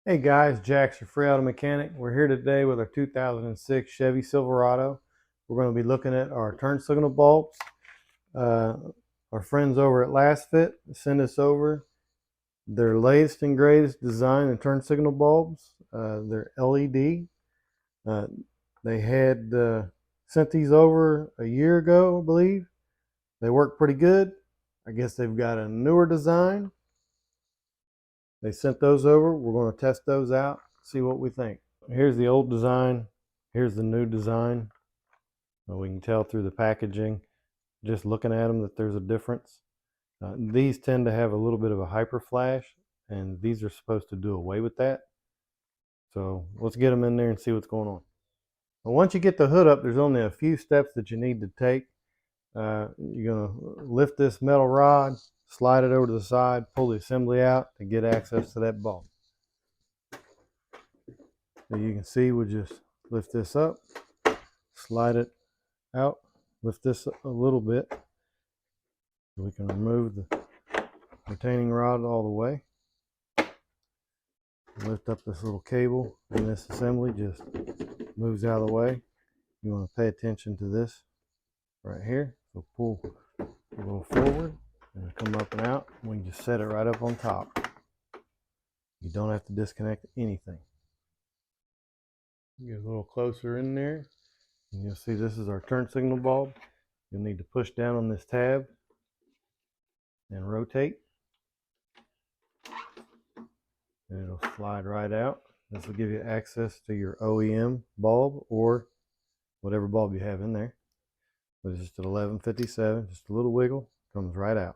Hey guys, Jack's your free auto mechanic. We're here today with our 2006 Chevy Silverado. We're going to be looking at our turn signal bulbs. Our friends over at LASFIT sent us over their latest and greatest design in turn signal bulbs. They're LED. Uh, they had sent these over a year ago, I believe. They work pretty good. I guess they've got a newer design. They sent those over. We're going to test those out, see what we think. Here's the old design. Here's the new design. We can tell through the packaging, just looking at them, that there's a difference. These tend to have a little bit of a hyper flash, and these are supposed to do away with that. So let's get them in there and see what's going on. Well, once you get the hood up, there's only a few steps that you need to take. You're going to lift this metal rod, slide it over to the side, pull the assembly out to get access to that bulb. So you can see we'll just lift this up, slide it out, lift this a little bit so we can remove the retaining rod all the way. Lift up this little cable, and this assembly just moves out of the way. You want to pay attention to this right here. So pull a little forward and come up and out. We can just set it right up on top. You don't have to disconnect anything. Get a little closer in there, and you'll see this is our turn signal bulb. You'll need to push down on this tab and rotate, and it'll slide right out. This will give you access to your OEM bulb or whatever bulb you have in there. But it's just at 1157, just a little wiggle, comes right out.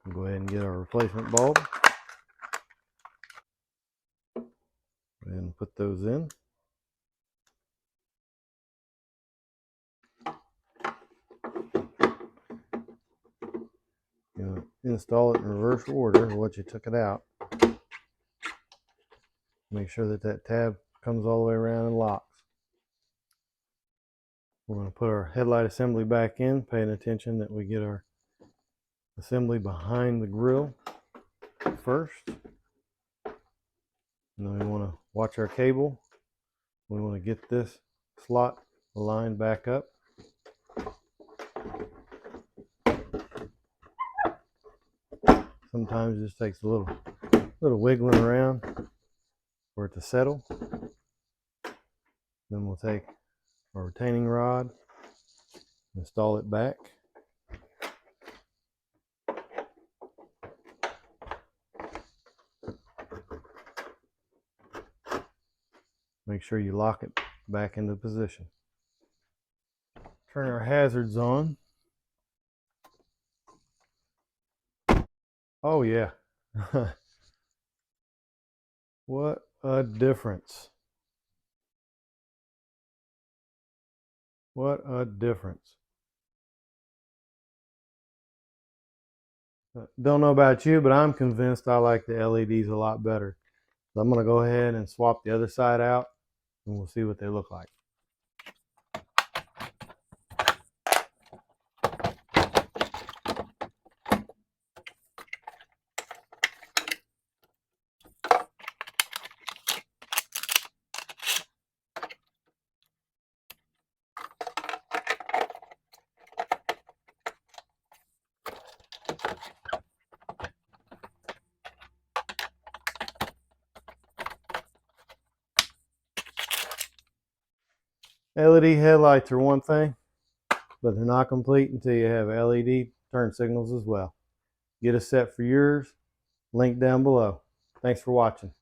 We'll go ahead and get our replacement bulb. Go ahead and put those in. Install it in reverse order of what you took it out. Make sure that that tab comes all the way around and locks. We're going to put our headlight assembly back in, paying attention that we get our assembly behind the grill first. And then we want to watch our cable. We want to get this slot aligned back up. Sometimes it just takes a little wiggling around for it to settle. Then we'll take our retaining rod, install it back. Make sure you lock it back into position. Turn our hazards on. Oh yeah. What a difference. What a difference. Don't know about you, but I'm convinced I like the LEDs a lot better. So I'm going to go ahead and swap the other side out, and we'll see what they look like. LED headlights are one thing, but they're not complete until you have LED turn signals as well. Get a set for yours. Link down below. Thanks for watching.